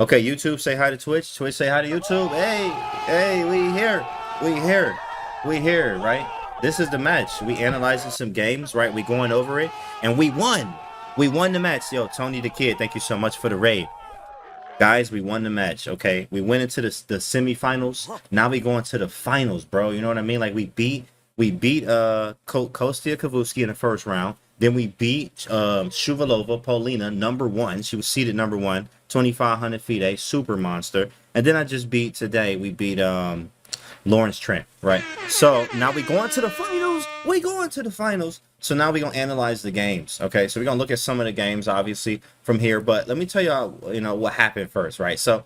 Okay, YouTube, say hi to Twitch. Twitch, say hi to YouTube. Hey, hey, we here. We here. We here, right? This is the match. We analyzing some games, right? We going over it, and we won. We won the match. Yo, Tony the Kid, thank you so much for the raid. Guys, we won the match, okay? We went into the semifinals. Now we going to the finals, bro. You know what I mean? Like, we beat Kostia Kavuski in the first round. Then we beat Shuvalova Paulina, #1. She was seeded #1, 2,500 FIDE, super monster. And then I just beat today. We beat Lawrence Trent, right? So now we going to the finals. We going to the finals. So now we're going to analyze the games, okay? So we're going to look at some of the games, obviously, from here. But let me tell y'all, you know, what happened first, right? So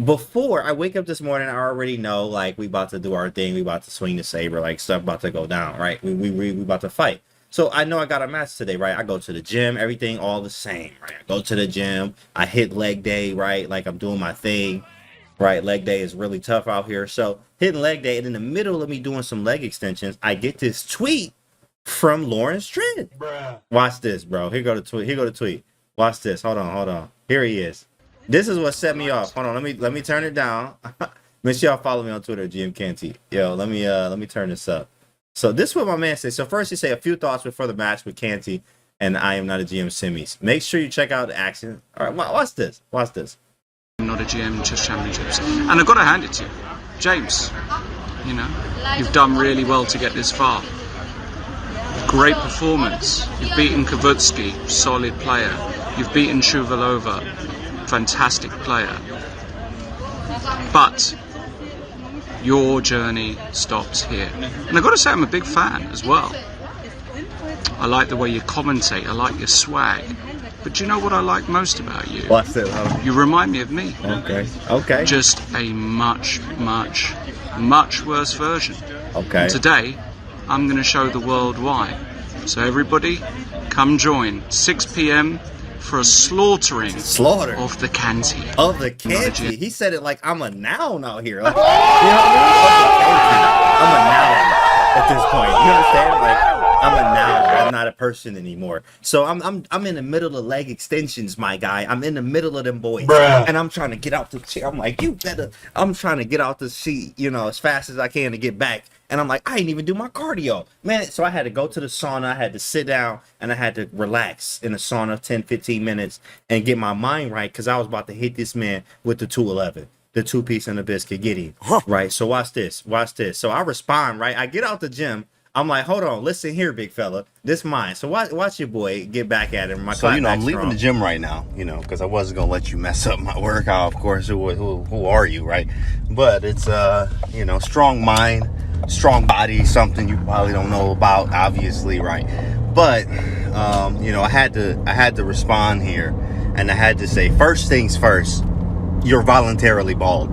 before I wake up this morning, I already know, like, we about to do our thing. We about to swing the saber, like, stuff about to go down, right? We about to fight. So I know I got a match today, right? I go to the gym, everything all the same, right? I go to the gym. I hit leg day, right? Like, I'm doing my thing, right? Leg day is really tough out here. So hitting leg day, and in the middle of me doing some leg extensions, I get this tweet from Lawrence Trent. Bruh. Watch this, bro. Here go the tweet. Here go the tweet. Watch this. Hold on, hold on. Here he is. This is what set me off. Hold on, let me turn it down. Make sure y'all follow me on Twitter, GM Canty. Yo, let me turn this up. So this is what my man said. So first he say a few thoughts before the match with Canty and I am not a GM semis. Make sure you check out the action. All right, watch this. Watch this. Not a GM Chess Championships, and I've got to hand it to you, James. You know, you've done really well to get this far. Great performance. You've beaten Kavutsky, solid player. You've beaten Shuvalova, fantastic player. But your journey stops here. And I've got to say, I'm a big fan as well. I like the way you commentate. I like your swag. But do you know what I like most about you? What's it? You remind me of me. Okay. Okay. Just a much, much, much worse version. Okay. And today, I'm going to show the world why. So everybody, come join 6 p.m. for a slaughtering of the Canty. Of the Canty. He said it like I'm a noun out here. Like, you know what I mean? I'm a noun at this point. You understand? Like, I'm a noun. I'm not a person anymore. So I'm in the middle of leg extensions, my guy. I'm in the middle of them boys. Bruh. And I'm trying to get out the chair. I'm like, you better. I'm trying to get out the seat, you know, as fast as I can to get back. And I'm like, I didn't even do my cardio, man. So I had to go to the sauna. I had to sit down and I had to relax in the sauna 10-15 minutes and get my mind right, because I was about to hit this man with the 211, the 2-piece and the biscuit. Get him right. So watch this. Watch this. So I respond, right? I get out the gym. I'm like, hold on, listen here, big fella. This mine. So watch your boy get back at him. So, you know, I'm leaving the gym right now, you know, because I wasn't going to let you mess up my workout. Of course, who are you, right? But it's, you know, strong mind, strong body, something you probably don't know about, obviously, right? But, you know, I had to respond here, and I had to say, first things first, you're voluntarily bald.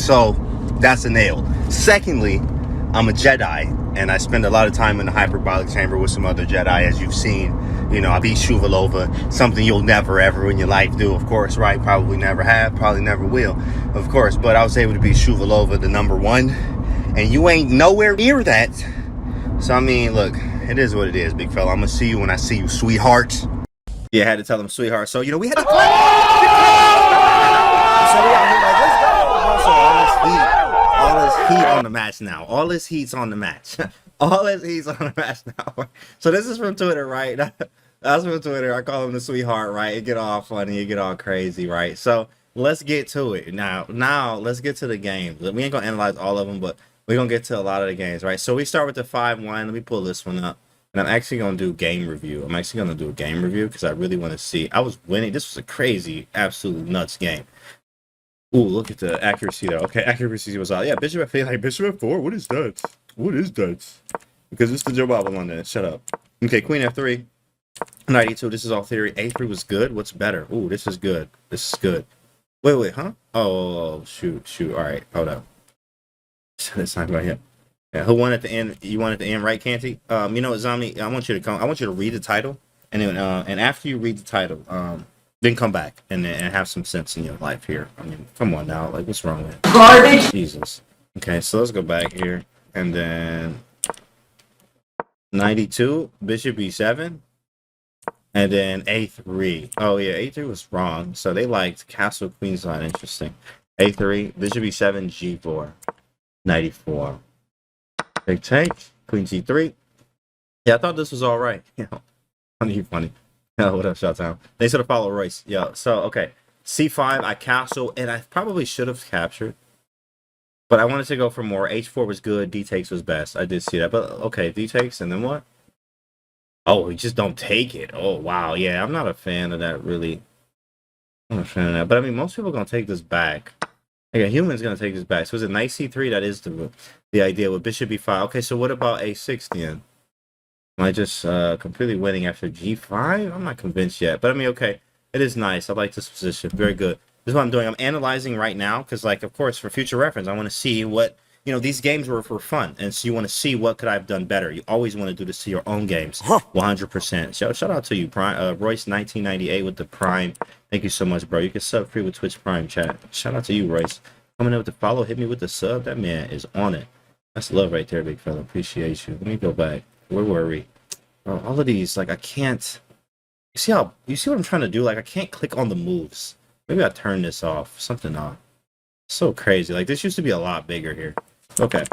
So that's a nail. Secondly, I'm a Jedi, and I spend a lot of time in the hyperbolic chamber with some other Jedi, as you've seen. You know, I beat Shuvalova, something you'll never ever in your life do, of course, right? Probably never have, probably never will, of course. But I was able to beat Shuvalova, the #1, and you ain't nowhere near that. So, I mean, look, it is what it is, big fella. I'm going to see you when I see you, sweetheart. Yeah, I had to tell him, sweetheart. So, you know, we had to... So we out here like, let's go. So all this heat on the match now. All this heat's on the match. All this heat's on the match now. So this is from Twitter, right? That's from Twitter. I call him the sweetheart, right? It get all funny, it get all crazy, right? So let's get to it. Now let's get to the games. We ain't gonna analyze all of them, but we're gonna get to a lot of the games, right? So we start with the 5-1. Let me pull this one up. And I'm actually gonna do game review. I'm actually gonna do a game review because I really want to see. I was winning. This was a crazy, absolute nuts game. Ooh, look at the accuracy though. Okay, accuracy was out. Yeah, Bishop F8, like Bishop F4. What is that? What is that? Because it's the JOBAVA London. Shut up. Okay, Queen F3. 92. This is all theory. A3 was good. What's better? Ooh, this is good. This is good. Wait, huh? Oh, shoot. All right, hold up. It's not right here. Yeah, who won at the end? You won at the end, right, Canty? You know what, Zomni? I want you to come. I want you to read the title, and then, and after you read the title, then come back and have some sense in your life here. I mean, come on now. Like, what's wrong with it? Garbage. Jesus. Okay, so let's go back here, and then 92, Bishop E7. And then A3. Oh yeah, A3 was wrong. So they liked castle queen's line. Interesting. A3. Bishop E7, G4. 94. Take. Queen G3. Yeah, I thought this was all right. Funny. Oh, what up, Showtime? Thanks for the follow, Royce. Yo, so okay. C5, I castle, and I probably should have captured. But I wanted to go for more. H4 was good. D takes was best. I did see that. But okay, D takes, and then what? Oh, we just don't take it. Oh, wow. Yeah, I'm not a fan of that, really. I'm not a fan of that. But I mean, most people are going to take this back. Okay, human's going to take this back. So is it knight C3? That is the idea with bishop E5. Okay, so what about A6 then? Am I just completely winning after G5? I'm not convinced yet. But I mean, okay, it is nice. I like this position. Very good. This is what I'm doing. I'm analyzing right now because, like, of course, for future reference, I want to see what, you know, these games were for fun. And so you want to see what could I have done better. You always want to do this to your own games. 100%. So shout out to you, Prime, Royce 1998 with the Prime. Thank you so much, bro. You can sub free with Twitch Prime chat. Shout out to you, Royce. Coming in with the follow. Hit me with the sub. That man is on it. That's love right there, big fella. Appreciate you. Let me go back. Where were we? Bro, all of these, like, I can't. You see what I'm trying to do? Like, I can't click on the moves. Maybe I turn this off. Something off. So crazy. Like, this used to be a lot bigger here. Okay.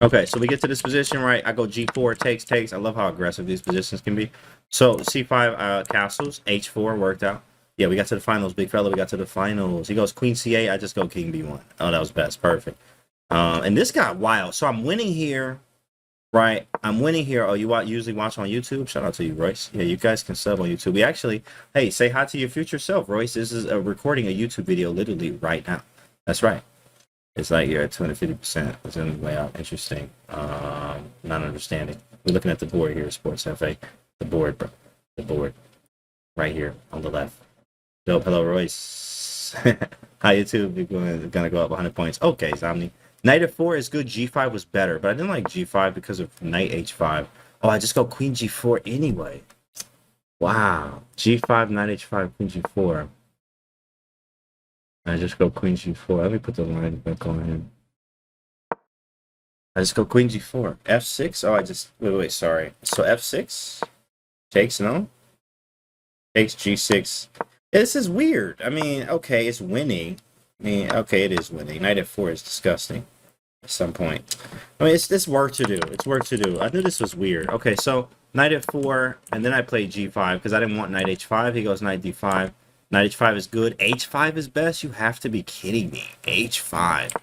Okay, so we get to this position, right? I go G4, takes. I love how aggressive these positions can be. So C5 castles, H4 worked out. Yeah, we got to the finals, big fella. We got to the finals. He goes Queen C8. I just go King B1. Oh, that was best. Perfect. And this got wild. So I'm winning here. Right, I'm winning here. Oh, you usually watch on YouTube? Shout out to you, Royce. Yeah, you guys can sub on YouTube. We actually, hey, say hi to your future self, Royce. This is recording a YouTube video literally right now. That's right. It's like you're at 250%. It's the only way out. Interesting. Not understanding. We're looking at the board here, Sports FA. The board, bro. The board. Right here on the left. Dope. Hello, Royce. Hi, YouTube. You're gonna go up 100 points. Okay, Zomni. Knight f4 is good. G5 was better, but I didn't like G5 because of Knight H5. Oh, I just go Queen G4 anyway. Wow. G5, Knight H5, Queen G4. I just go Queen G4. Let me put the line back on him. I just go Queen G4. F6? Oh, I just... Wait, sorry. So F6? Takes, no? Takes G6. Yeah, this is weird. I mean, okay, it's winning. I mean, okay, it is winning. Knight f4 is disgusting at some point. I mean, it's work to do. It's work to do. I knew this was weird. Okay, so Knight f4, and then I play G5 because I didn't want Knight H5. He goes Knight D5. Knight H5 is good. H5 is best? You have to be kidding me. H5.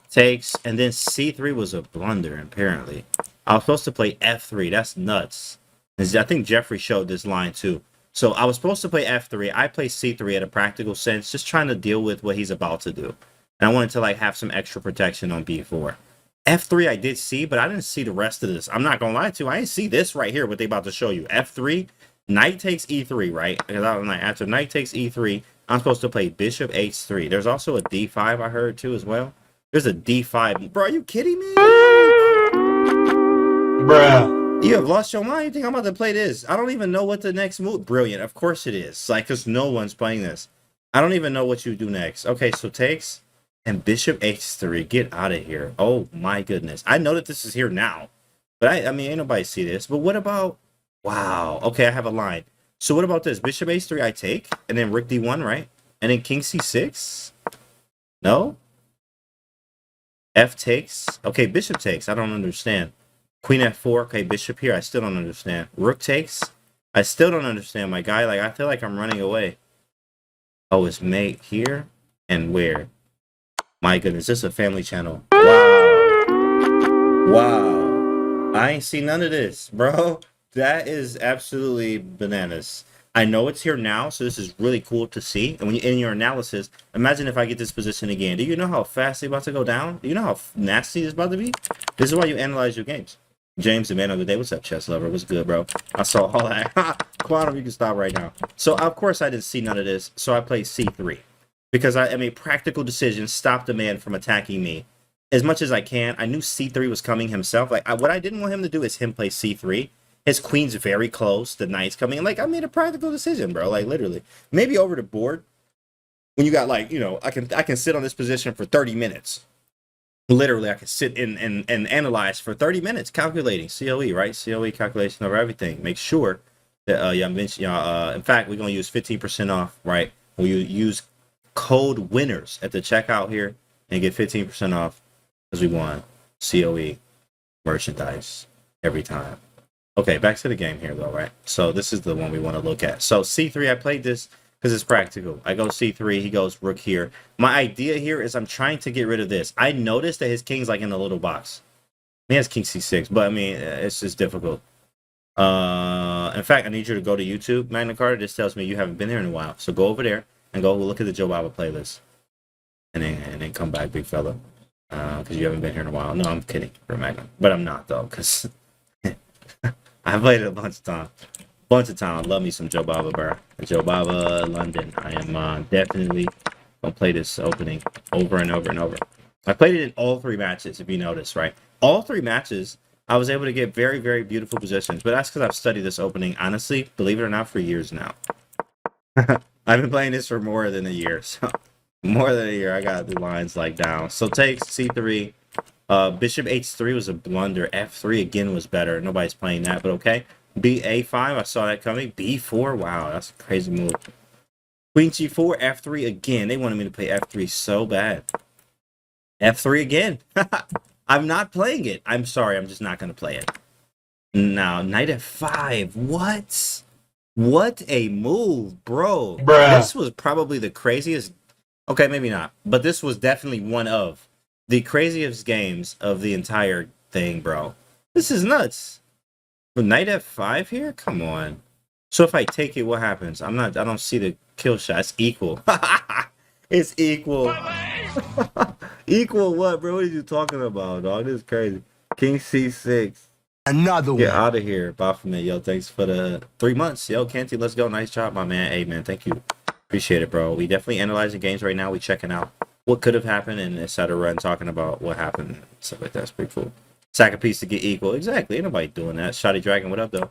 Takes, and then C3 was a blunder, apparently. I was supposed to play F3. That's nuts. I think Jeffrey showed this line, too. So I was supposed to play F3. I play C3 at a practical sense, just trying to deal with what he's about to do. And I wanted to like have some extra protection on B4. F3 I did see, but I didn't see the rest of this. I'm not gonna lie to you. I didn't see this right here, what they about to show you. F3, knight takes E3, right? Because I was like, after knight takes E3, I'm supposed to play bishop H3. There's also a D5 I heard too as well. There's a D5. Bro, are you kidding me? Bruh. You have lost your mind. You think I'm about to play this? I don't even know what the next move. Brilliant. Of course it is. Like, because no one's playing this. I don't even know what you do next. Okay, so takes and bishop H3. Get out of here. Oh my goodness. I know that this is here now, but I mean, ain't nobody see this. But what about? Wow. Okay, I have a line. So what about this? Bishop H3 I take, and then Rook D1, right? And then King C6. No. F takes. Okay, bishop takes. I don't understand. Queen F4, okay, bishop here, I still don't understand. Rook takes, I still don't understand, my guy. Like, I feel like I'm running away. Oh, it's mate here and where? My goodness, this is a family channel. Wow. Wow. I ain't seen none of this, bro. That is absolutely bananas. I know it's here now, so this is really cool to see. And when you in your analysis, imagine if I get this position again. Do you know how fast they're about to go down? Do you know how nasty it's about to be? This is why you analyze your games. James, the man of the day. What's up, chess lover? What's good, bro? I saw all that. Quantum, you can stop right now. So, of course, I didn't see none of this. So I played C3. Because I made practical decisions, stop the man from attacking me as much as I can. I knew C3 was coming himself. Like, what I didn't want him to do is him play C3. His queen's very close. The knight's coming. Like, I made a practical decision, bro. Like, literally. Maybe over the board, when you got, like, you know, I can sit on this position for 30 minutes. Literally, I could sit and analyze for 30 minutes, calculating COE, right? COE calculation of everything. Make sure Yeah, I mentioned y'all. In fact, we're gonna use 15% off, right? We use code winners at the checkout here and get 15% off because we want COE merchandise every time. Okay, back to the game here though, right? So this is the one we want to look at. So C3, I played this because it's practical. I go C3, he goes rook here. My idea here is I'm trying to get rid of this. I noticed that his king's like in a little box. He has king C6, but I mean, it's just difficult. In fact, I need you to go to YouTube, Magna Carta. This tells me you haven't been here in a while. So go over there and go look at the JOBAVA playlist. And then come back, big fella. Because you haven't been here in a while. No, I'm kidding for Magna. But I'm not, though, because I played it a bunch of times. I love me some JOBAVA, bro. JOBAVA London. I am definitely going to play this opening over and over and over. I played it in all 3 matches, if you notice, right? All 3 matches, I was able to get very, very beautiful positions. But that's because I've studied this opening, honestly, believe it or not, for years now. I've been playing this for more than a year. So more than a year, I got the lines like down. So takes C3. Bishop H3 was a blunder. F3 again was better. Nobody's playing that, but okay. B5, I saw that coming. B4, wow, that's a crazy move. Queen G4, F3 again. They wanted me to play F3 so bad. F3 again. I'm not playing it. I'm sorry, I'm just not going to play it. Now, knight F5. What? What a move, bro. Bruh. This was probably the craziest. Okay, maybe not. But this was definitely one of the craziest games of the entire thing, bro. This is nuts. Knight F5 here? Come on. So if I take it, what happens? I don't see the kill shot. It's equal. It's equal. Equal what, bro? What are you talking about, dog? This is crazy. King C6. Another one. Get out of here, Baphomet. Yo, thanks for the 3 months. Yo, Canty, let's go. Nice job, my man. Hey, man, thank you. Appreciate it, bro. We definitely analyzing games right now. We checking out what could have happened and etc. and talking about what happened and stuff like that. That's pretty cool. Sack a piece to get equal. Exactly. Ain't nobody doing that. Shoddy Dragon, what up, though?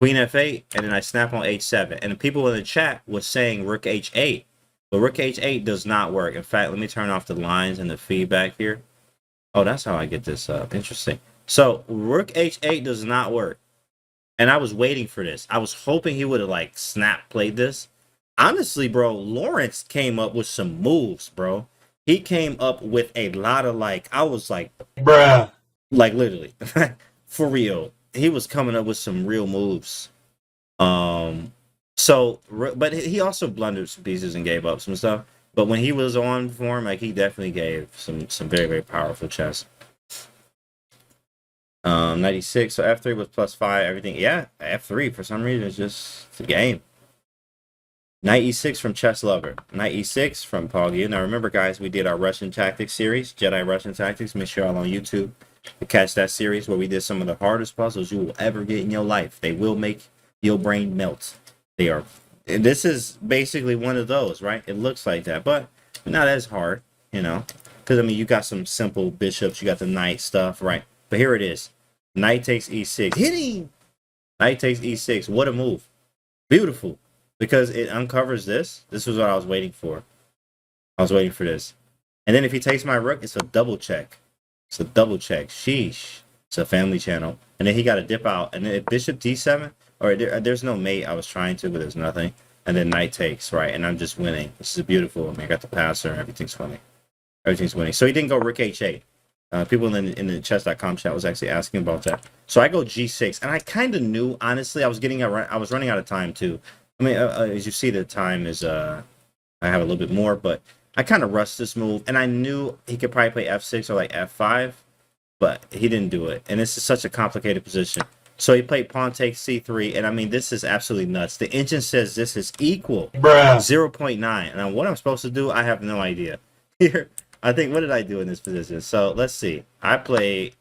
Queen F8, and then I snap on H7. And the people in the chat was saying Rook H8. But Rook H8 does not work. In fact, let me turn off the lines and the feedback here. Oh, that's how I get this up. Interesting. So, Rook H8 does not work. And I was waiting for this. I was hoping he would have, like, snap played this. Honestly, bro, Lawrence came up with some moves, bro. He came up with a lot of, like, I was like, bruh. Like, literally. For real. He was coming up with some real moves. So, but he also blundered some pieces and gave up some stuff. But when he was on form, like, he definitely gave some very, very powerful chess. 96, so F3 was +5, everything. Yeah, F3, for some reason, it's just the game. Knight E6 from Chess Lover. Knight E6 from Poggy. Now, remember, guys, we did our Russian Tactics series, Jedi Russian Tactics. Make sure y'all on YouTube to catch that series where we did some of the hardest puzzles you will ever get in your life. They will make your brain melt. They are. This is basically one of those, right? It looks like that, but not as hard, you know? Because, I mean, you got some simple bishops. You got the knight stuff, right? But here it is. Knight takes E6. Hit him! Knight takes E6. What a move. Beautiful. Because it uncovers this. This was what I was waiting for. I was waiting for this. And then if he takes my rook, it's a double check. It's a double check. Sheesh. It's a family channel. And then he got to dip out. And then if bishop D7, or there's no mate. I was trying to, but there's nothing. And then knight takes, right? And I'm just winning. This is beautiful. I mean, I got the passer. Everything's winning. Everything's winning. So he didn't go rook H8. People in the chess.com chat was actually asking about that. So I go G6. And I kind of knew, honestly, I was running out of time, too. I mean, as you see, the time is, I have a little bit more, but I kind of rushed this move, and I knew he could probably play F6 or like F5, but he didn't do it, and this is such a complicated position. So he played pawn takes C3, and I mean, this is absolutely nuts. The engine says this is equal, bruh. 0.9, and what I'm supposed to do, I have no idea. Here, I think, what did I do in this position? So let's see. I played,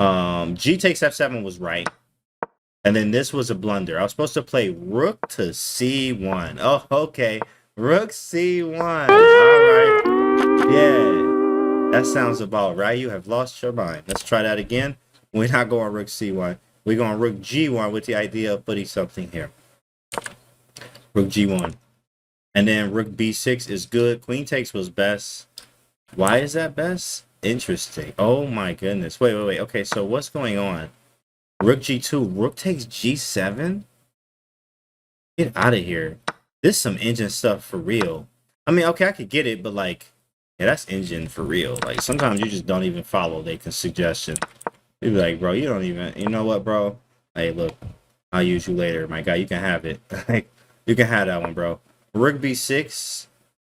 G takes F7 was right. And then this was a blunder. I was supposed to play rook to C1. Oh, okay. Rook C1. All right. Yeah. That sounds about right. You have lost your mind. Let's try that again. We're not going rook C1. We're going rook G1 with the idea of putting something here. Rook G1. And then rook B6 is good. Queen takes was best. Why is that best? Interesting. Oh, my goodness. Wait. Okay, so what's going on? Rook G2. Rook takes G7? Get out of here. This is some engine stuff for real. I mean, okay, I could get it, but like, yeah, that's engine for real. Like, sometimes you just don't even follow their suggestion. You be like, bro, you don't even, you know what, bro? Hey, look, I'll use you later, my guy. You can have it. Like, you can have that one, bro. Rook B6,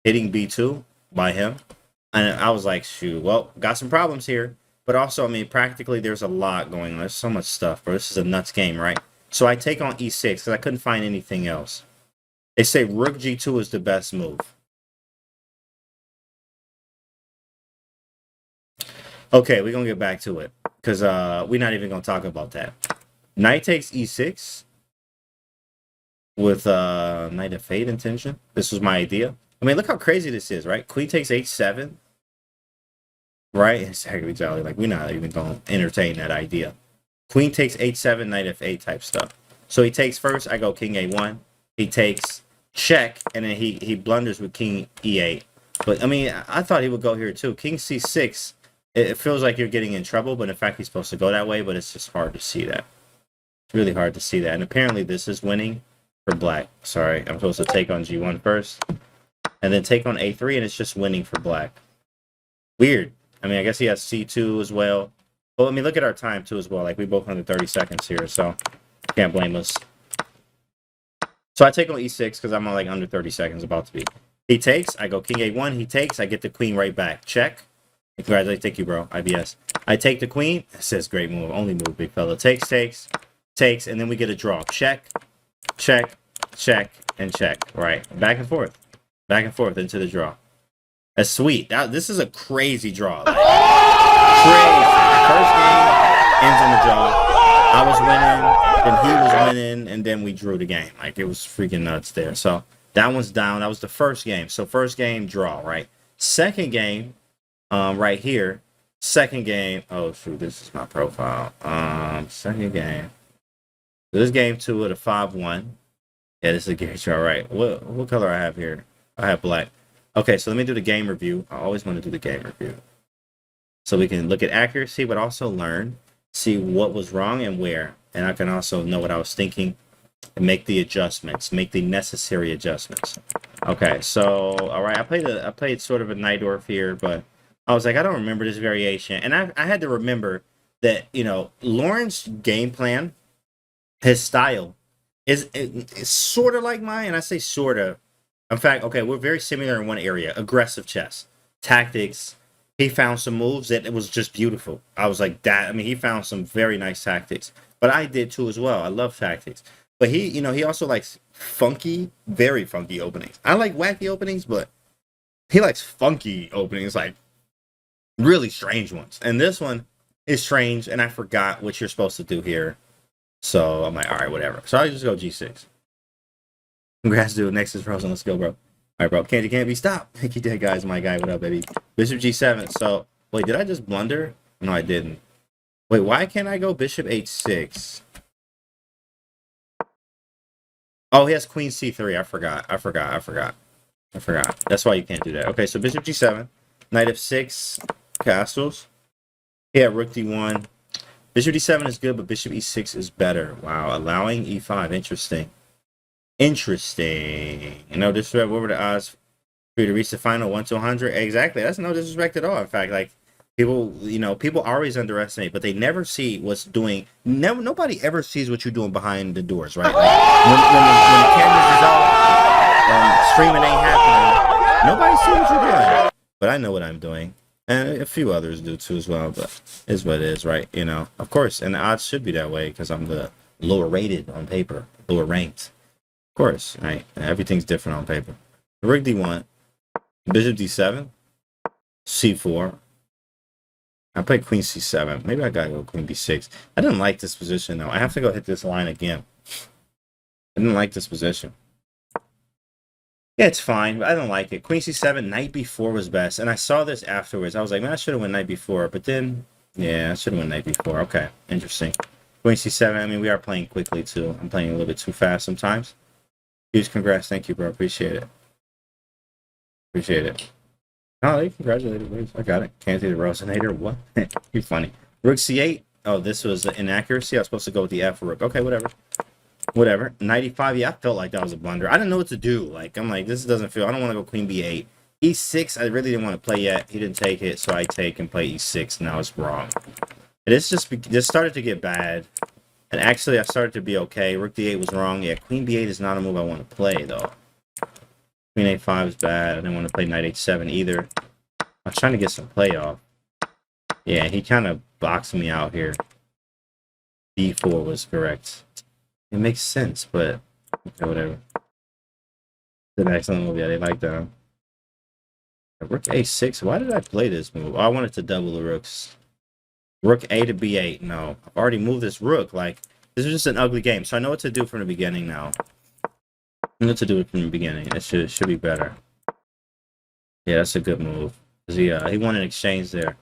hitting B2 by him. And I was like, shoot, well, got some problems here. But also, I mean, practically, there's a lot going on. There's so much stuff, bro. This is a nuts game, right? So I take on E6 because I couldn't find anything else. They say Rook G2 is the best move. Okay, we're going to get back to it because we're not even going to talk about that. Knight takes E6 with Knight of Fate intention. This was my idea. I mean, look how crazy this is, right? Queen takes H7. Right? Exactly, Jolly. Like, we're not even going to entertain that idea. Queen takes H7, Knight F8 type stuff. So he takes first. I go King A1. He takes check, and then he blunders with King E8. But, I mean, I thought he would go here, too. King C6, it feels like you're getting in trouble, but in fact, he's supposed to go that way, but it's just hard to see that. It's really hard to see that. And apparently, this is winning for black. Sorry, I'm supposed to take on G1 first, and then take on A3, and it's just winning for black. Weird. I mean, I guess he has C2 as well. Well, I mean, look at our time, too, as well. Like, we both under 30 seconds here, so can't blame us. So I take on E6 because I'm like under 30 seconds about to be. He takes. I go King A1. He takes. I get the queen right back. Check. Congratulations. Thank you, bro. IBS. I take the queen. It says great move. Only move, big fella. Takes, and then we get a draw. Check, check, check, and check. Right. Back and forth. Back and forth into the draw. That's sweet. This is a crazy draw. Like, crazy. First game ends in the draw. I was winning, then he was winning, and then we drew the game. Like, it was freaking nuts there. So that one's down. That was the first game. So first game, draw, right? Second game, right here. Second game. Oh, shoot, this is my profile. Second game. So this game 2 at a 5-1. Yeah, this is a Gary draw, right? What color I have here? I have black. Okay, so let me do the game review. I always want to do the game review. So we can look at accuracy, but also learn, see what was wrong and where. And I can also know what I was thinking and make the adjustments, make the necessary adjustments. Okay, so, all right, I played sort of a Najdorf here, but I was like, I don't remember this variation. And I had to remember that, you know, Lauren's game plan, his style, is sort of like mine. And I say sort of. In fact, okay, we're very similar in one area. Aggressive chess. Tactics. He found some moves that it was just beautiful. I was like, that. I mean, he found some very nice tactics. But I did too as well. I love tactics. But he, you know, he also likes funky, very funky openings. I like wacky openings, but he likes funky openings, like really strange ones. And this one is strange, and I forgot what you're supposed to do here. So I'm like, all right, whatever. So I just go G6. Congrats, dude. Next is Frozen. Let's go, bro. All right, bro. Can't be stopped. Thank you, dead guys. My guy. What up, baby? Bishop G7. So, wait, did I just blunder? No, I didn't. Wait, why can't I go Bishop H6? Oh, he has Queen C3. I forgot. That's why you can't do that. Okay, so Bishop G7. Knight F6. Castles. Yeah, Rook D1. Bishop D7 is good, but Bishop E6 is better. Wow, allowing E5. Interesting. Interesting. You know, disrespect. What were the odds for you to reach the final 1 to 100? Exactly. That's no disrespect at all. In fact, like people, you know, people always underestimate, but they never see what's doing. Nobody ever sees what you're doing behind the doors, right? Like, when the cameras is off, streaming ain't happening. Nobody sees what you're doing, but I know what I'm doing, and a few others do too as well. But it's what it is, right? You know, of course, and the odds should be that way because I'm the lower rated on paper, lower ranked. Of course, right? Everything's different on paper. Rook D1, Bishop D7, C4. I played Queen C7. Maybe I gotta go Queen B6. I didn't like this position though. I have to go hit this line again. I didn't like this position. Yeah, it's fine, but I don't like it. Queen C7, Knight B4 was best, and I saw this afterwards. I was like, man, I should have went Knight B4, but then, yeah, I should have went Knight B4. Okay, interesting. Queen C7. I mean, we are playing quickly too. I'm playing a little bit too fast sometimes. Huge congrats. Thank you, bro. Appreciate it. Appreciate it. Oh, they congratulated. I got it. Can't see the resonator. What? You're funny. Rook C8. Oh, this was an inaccuracy. I was supposed to go with the F rook. Okay, whatever. Whatever. Knight e5. Yeah, I felt like that was a blunder. I didn't know what to do. Like, I'm like, this doesn't feel. I don't want to go queen b8. e6. I really didn't want to play yet. He didn't take it, so I take and play e6. Now it's wrong. This started to get bad. And actually, I started to be okay. Rook d8 was wrong. Yeah, queen b8 is not a move I want to play, though. Queen a5 is bad. I didn't want to play knight h7 either. I was trying to get some play off. Yeah, he kind of boxed me out here. d4 was correct. It makes sense, but okay, whatever. The next one will be, they like that. Rook a6. Why did I play this move? Oh, I wanted to double the rooks. Rook a to b8. No, I've already moved this rook. Like, this is just an ugly game. So I know what to do from the beginning now. I know what to do from the beginning. It should be better. Yeah, that's a good move. He won an exchange there.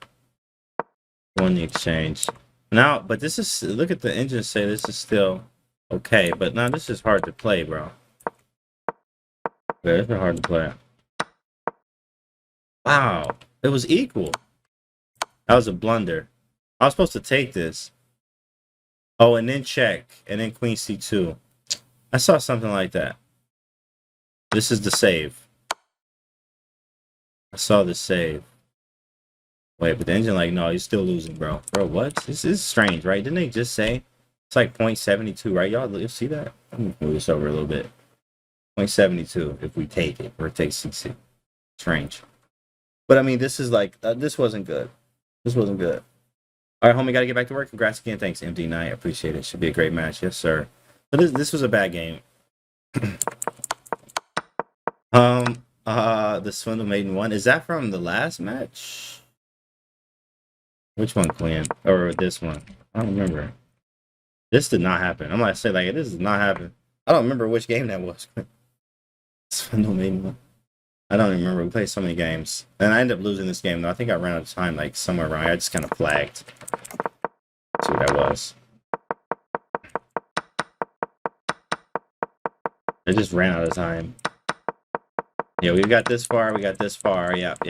Won the exchange. Now, but this is, look at the engine say this is still okay. But now this is hard to play, bro. Yeah, it's hard to play. Wow, it was equal. That was a blunder. I was supposed to take this. Oh, and then check. And then queen c2. I saw something like that. This is the save. I saw the save. Wait, but the engine like, no, you're still losing, bro. Bro, what? This is strange, right? Didn't they just say it's like 0.72, right? Y'all see that? Let me move this over a little bit. 0.72 if we take it, or it takes CC. Strange. But I mean, this is like, this wasn't good. This wasn't good. All right, homie, got to get back to work. Congrats again. Thanks, MD Knight. I appreciate it. Should be a great match. Yes, sir. But this was a bad game. The Swindle Maiden one. Is that from the last match? Which one, Quinn? Or this one? I don't remember. This did not happen. I'm going to say, like, this did not happen. I don't remember which game that was. Swindle Maiden one. I don't even remember. We played so many games. And I ended up losing this game, though. I think I ran out of time, like, somewhere around. I just kind of flagged. Let's see what that was. I just ran out of time. Yeah, we got this far. We got this far. Yep.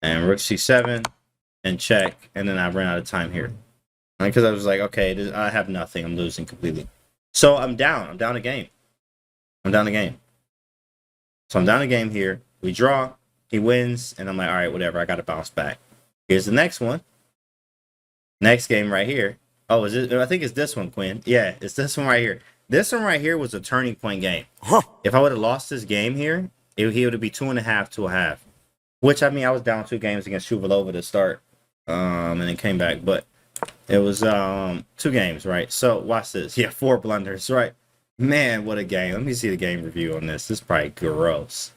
And rook c7 and check. And then I ran out of time here. Because I was like, okay, I have nothing. I'm losing completely. So I'm down. I'm down a game. So I'm down a game here. We draw. He wins. And I'm like, all right, whatever. I got to bounce back. Here's the next one. Next game right here. Oh, is it? I think it's this one, Quinn. Yeah, it's this one right here. This one right here was a turning point game. If I would have lost this game here, he would be 2.5 to a half. Which, I mean, I was down 2 games against Shuvalova to start. And then came back. But it was 2 games, right? So, watch this. Yeah, 4 blunders, right? Man, what a game. Let me see the game review on this. This is probably gross.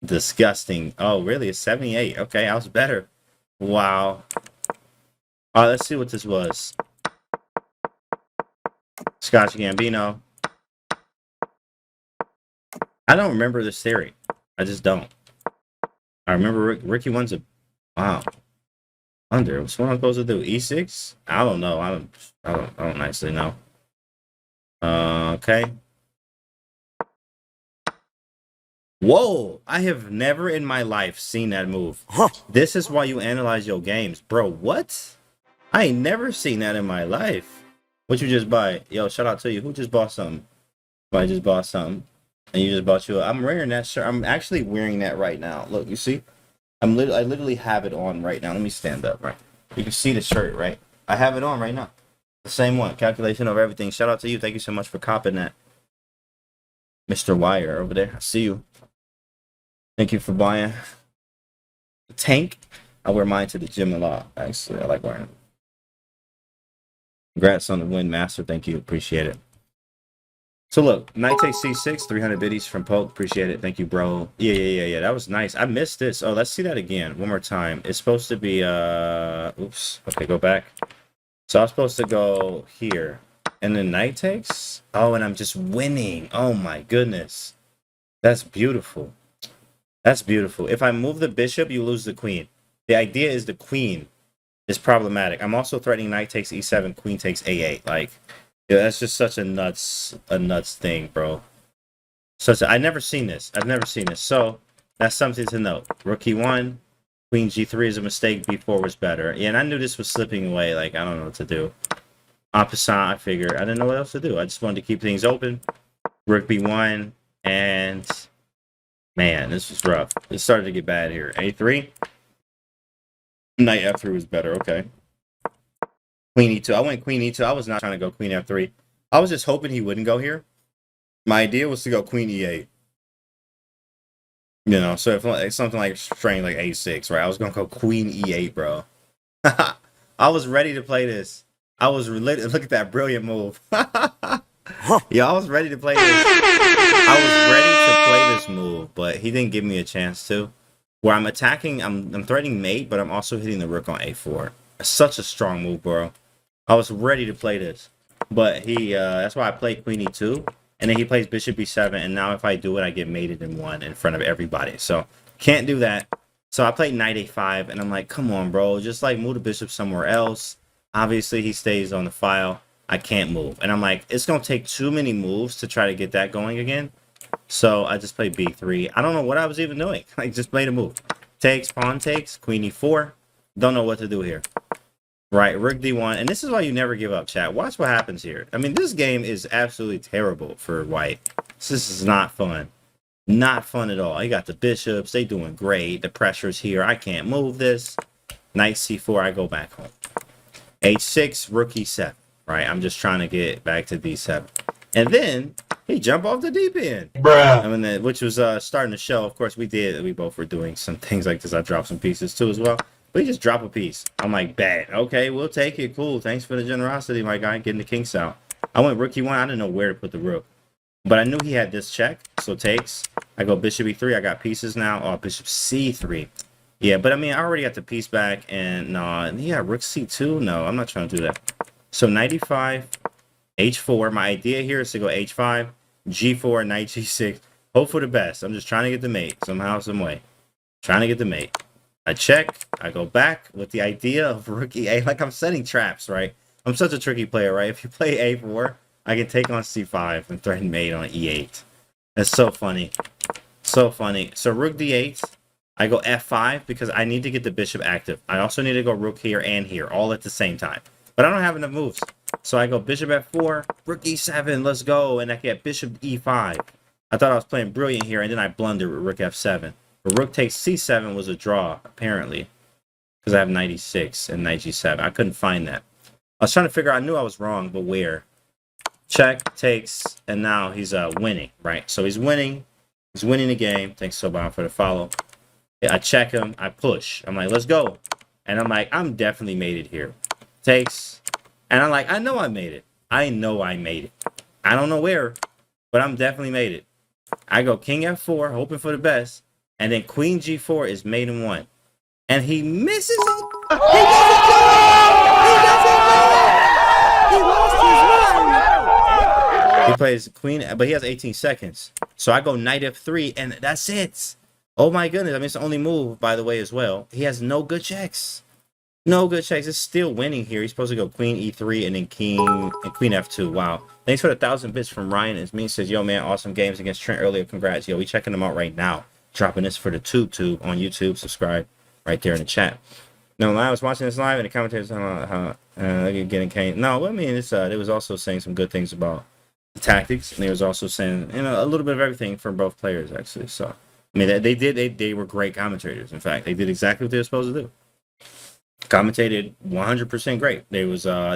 Disgusting. Oh, really? It's 78. Okay, I was better. Wow. All right, let's see what this was. Scotch Gambino. I don't remember this theory. I just don't. I remember Ricky wants a... Wow. Under. What's what I'm supposed to do? E6? I don't know. I don't actually know. Okay. Whoa! I have never in my life seen that move. This is why you analyze your games. Bro, what? I ain't never seen that in my life. What you just buy? Yo, shout out to you. Who just bought something? I just bought something. And you just bought you I'm wearing that shirt. I'm actually wearing that right now. Look, you see? I literally have it on right now. Let me stand up, right? You can see the shirt, right? I have it on right now. The same one. Calculation over everything. Shout out to you. Thank you so much for copping that. Mr. Wire over there. I see you. Thank you for buying the tank. I wear mine to the gym a lot. Actually, I like wearing it. Congrats on the win, Master. Thank you. Appreciate it. So look, knight takes c6, 300 biddies from Poke. Appreciate it. Thank you, bro. Yeah. That was nice. I missed this. Oh, let's see that again. One more time. It's supposed to be, oops. Okay, go back. So I was supposed to go here. And then knight takes? Oh, and I'm just winning. Oh my goodness. That's beautiful. That's beautiful. If I move the bishop, you lose the queen. The idea is the queen is problematic. I'm also threatening knight takes e7, queen takes a8. Like, yeah, that's just such a nuts thing, bro. I've never seen this. So that's something to note. Rook e1, Queen G3 is a mistake. B4 was better. Yeah, and I knew this was slipping away. Like, I don't know what to do. En passant, I figured I didn't know what else to do. I just wanted to keep things open. Rook B1, and man, this was rough. It started to get bad here. A3. Knight F3 was better. Okay. Queen E2. I went Queen E2. I was not trying to go Queen F3. I was just hoping he wouldn't go here. My idea was to go Queen E8. You know, so if it's something like strain like A6, right? I was gonna go Queen E8, bro. I was ready to play this. I was related. Look at that brilliant move. Yeah, I was ready to play this. I was ready to play this move, but he didn't give me a chance to. Where I'm attacking, I'm threatening mate, but I'm also hitting the rook on A4. It's such a strong move, bro. I was ready to play this, but he that's why I played Queen E2, and then he plays Bishop B7, and now if I do it, I get mated in one in front of everybody. So can't do that. So I played Knight A5, and I'm like, come on, bro, just like move the bishop somewhere else. Obviously, he stays on the file. I can't move, and I'm like, it's gonna take too many moves to try to get that going again. So I just played B3. I don't know what I was even doing. Like, just played a move. Takes, pawn takes, Queen E4. Don't know what to do here. Right, Rook D1, and this is why you never give up, chat. Watch what happens here. I mean, this game is absolutely terrible for white. This is not fun. Not fun at all. You got the bishops. They doing great. The pressure's here. I can't move this. Knight C4, I go back home. H6, Rook E7. Right, I'm just trying to get back to D7. And then he jumped off the deep end. Bruh. I mean, which was starting to show. Of course, we both were doing some things like this. I dropped some pieces too as well. But he just dropped a piece. I'm like, bad. Okay, we'll take it. Cool. Thanks for the generosity, my guy. Getting the kings out. I went rook E1. I didn't know where to put the rook. But I knew he had this check. So takes. I go bishop E3. I got pieces now. Oh, bishop C3. Yeah, but I mean, I already got the piece back. And no, yeah, rook C2. No, I'm not trying to do that. So knight E5. H4. My idea here is to go H5. G4. Knight G6. Hope for the best. I'm just trying to get the mate. Somehow, some way. Trying to get the mate. I check, I go back with the idea of rook E8. Like, I'm setting traps, right? I'm such a tricky player, right? If you play A4, I can take on C5 and threaten mate on E8. That's so funny. So funny. So rook D8, I go F5 because I need to get the bishop active. I also need to go rook here and here, all at the same time. But I don't have enough moves. So I go bishop F4, rook E7, let's go. And I get bishop E5. I thought I was playing brilliant here, and then I blundered with rook F7. But rook takes C7 was a draw, apparently. Because I have knight E6 and knight G7. I couldn't find that. I was trying to figure out, I knew I was wrong, but where? Check, takes, and now he's winning, right? So he's winning. He's winning the game. Thanks, JOBAVA, for the follow. I check him. I push. I'm like, let's go. And I'm like, I'm definitely mated here. Takes. And I'm like, I know I made it. I know I made it. I don't know where, but I'm definitely made it. I go king F4, hoping for the best. And then queen G4 is mate in one. And he misses it. He doesn't do it. He doesn't do it. He lost his mind. He plays queen, but he has 18 seconds. So I go knight F3, and that's it. Oh my goodness. I mean, it's the only move, by the way, as well. He has no good checks. No good checks. It's still winning here. He's supposed to go queen E3 and then king and queen F2. Wow. Thanks for the 1,000 bits from Ryan. It's me. Says, yo, man, awesome games against Trent earlier. Congrats. Yo, we checking them out right now. Dropping this for the tube on YouTube. Subscribe right there in the chat. No, I was watching this live and the commentators how getting cane. No, I mean, it's they was also saying some good things about the tactics, and they was also saying, you know, a little bit of everything from both players actually. So I mean, they were great commentators. In fact, they did exactly what they were supposed to do. Commentated 100% great. They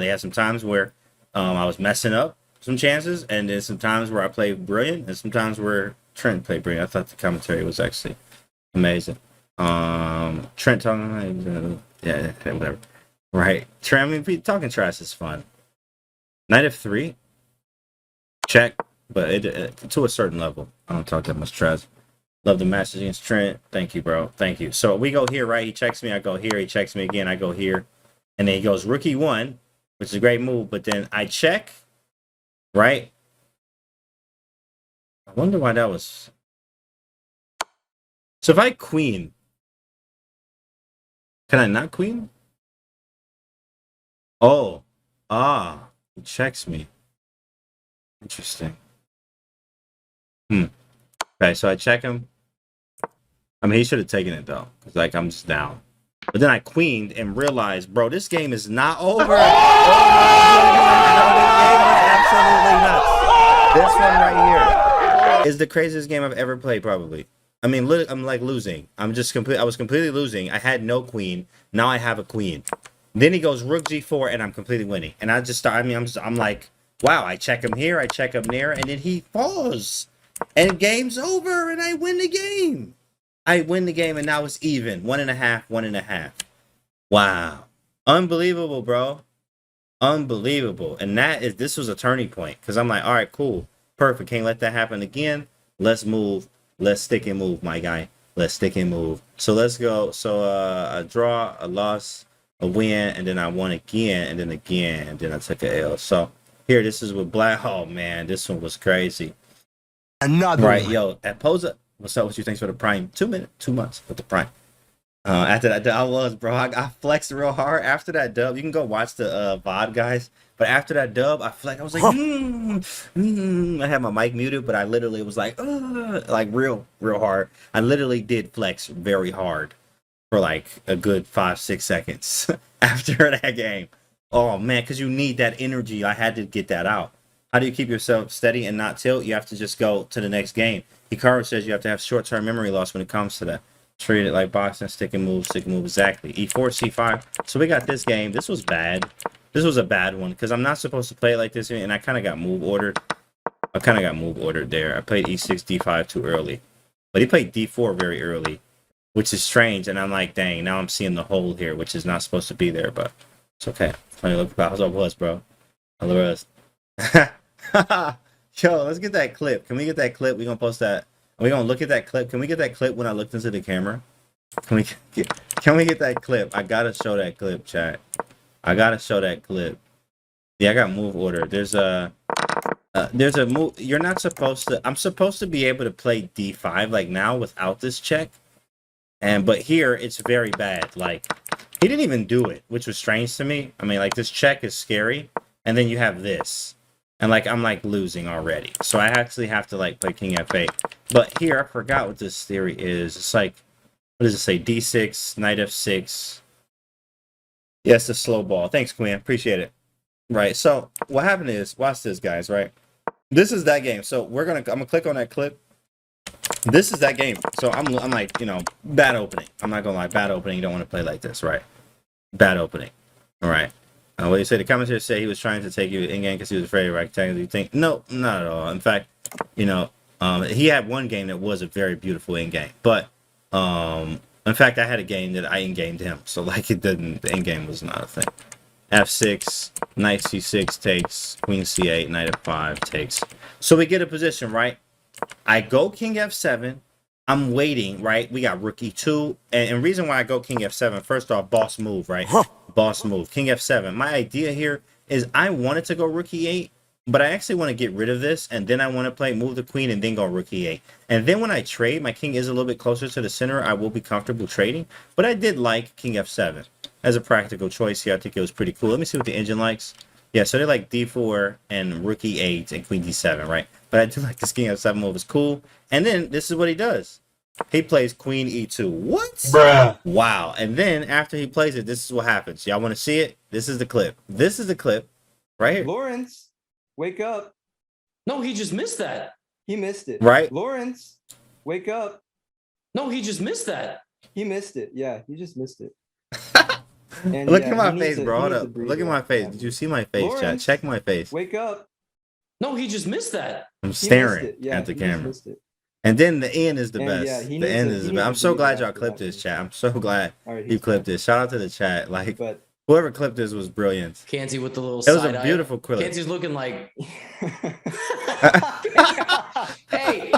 had some times where I was messing up some chances, and then some times where I played brilliant, and some times where Trent played brilliant. I thought the commentary was actually amazing. Trent talking, yeah, whatever. Right, Trent. I mean, talking trash is fun. Knight F3, check, but it to a certain level. I don't talk that much trash. Love the matches against Trent. Thank you, bro. Thank you. So we go here, right? He checks me. I go here. He checks me again. I go here, and then he goes rook E1, which is a great move. But then I check, right? I wonder why that was. So if I queen, can I not queen? Oh, he checks me. Interesting. Okay, so I check him. I mean, he should have taken it though, because like I'm just down. But then I queened and realized, bro, this game is not over. Oh my goodness, this game is absolutely nuts. This one right here is the craziest game I've ever played, probably. I mean, I'm like losing. I was completely losing. I had no queen. Now I have a queen. Then he goes rook g4, and I'm completely winning. And I just start. I mean, I'm like, wow. I check him here. I check him there, and then he falls, and game's over, and I win the game. I win the game, and now it's even. 1.5, 1.5. Wow. Unbelievable, bro. Unbelievable. And this was a turning point, because I'm like, all right, cool. Perfect. Can't let that happen again. Let's move. Let's stick and move, my guy. Let's stick and move. So let's go. So a draw, a loss, a win, and then I won again, and then again, and then I took a L. So here, this is with Black. Oh, man, this one was crazy. Another right, one. yo, at Posa. What's up with you? Thanks for the prime. 2 months with the prime. After that, I was, bro. I flexed real hard after that dub. You can go watch the VOD, guys. But after that dub, I flexed. I was like, I had my mic muted, but I literally was like real hard. I literally did flex very hard for like a good 5-6 seconds after that game. Oh man, because you need that energy. I had to get that out. How do you keep yourself steady and not tilt? You have to just go to the next game. Hikaru says you have to have short-term memory loss when it comes to that. Treat it like boxing, stick and move, exactly. E4, C5. So we got this game. This was bad. This was a bad one because I'm not supposed to play it like this, and I kind of got move ordered. There. I played E6, D5 too early. But he played D4 very early, which is strange. And I'm like, dang, now I'm seeing the hole here, which is not supposed to be there, but it's okay. Funny look about how it was, bro. Hello, us. Yo, let's get that clip. Can we get that clip? We're gonna post that. We're gonna look at that clip. Can we get that clip when I looked into the camera? Can we get that clip? I gotta show that clip, chat. I gotta show that clip. Yeah, I got move order. There's a move. You're not supposed to. I'm supposed to be able to play D5 like now without this check. But here it's very bad. Like he didn't even do it, which was strange to me. I mean, like this check is scary, and then you have this. And like I'm like losing already, so I actually have to like play King F8. But here I forgot what this theory is. It's like, what does it say? D6, Knight F6. Yes, the slow ball. Thanks, Queen. Appreciate it. Right. So what happened is, watch this, guys. Right. This is that game. So I'm gonna click on that clip. This is that game. So I'm like, you know, bad opening. I'm not gonna lie, bad opening. You don't want to play like this, right? Bad opening. All right. What you say? The commentators say he was trying to take you in game because he was afraid of rectangles. You think? No, not at all. In fact, you know, he had one game that was a very beautiful in game, but in fact, I had a game that I in gamed him, so like it didn't. The in game was not a thing. F6, Knight C6 takes, Queen C8, Knight F5 takes. So we get a position, right? I go King F7. I'm waiting, right? We got Rook E2, and reason why I go King F7, first off, boss move, right? Boss move, King F7. My idea here is I wanted to go Rook E8, but I actually want to get rid of this, and then I want to play move the queen and then go Rook E8. And then when I trade, my king is a little bit closer to the center. I will be comfortable trading, but I did like King F7 as a practical choice here. I think it was pretty cool. Let me see what the engine likes. Yeah, so they like D4 and Rook E8 and Queen D7, right? But I do like this King F7 move. It's cool. And then this is what he does. He plays Queen E2. What? Bruh. Wow. And then after he plays it, this is what happens. Y'all want to see it? This is the clip. This is the clip right here. Lawrence, wake up. No, he just missed that. He missed it. Right? Lawrence, wake up. No, he just missed that. He missed it. Yeah, he just missed it. Look at my face, bro. Hold up. Look at my face. Did you see my face, Lawrence, chat? Check my face. Wake up. No, he just missed that. I'm staring Yeah, at the he just camera. missed it. And then the end is the And best. yeah, he the needs end to- is he the needs best. I'm to so do glad that y'all for clipped that this, one. chat. I'm so glad All right, you he's clipped this. Shout out to the chat. Like, But whoever clipped this was brilliant. Canty with the little It was side a eye. beautiful clip. Canty's looking like, hey,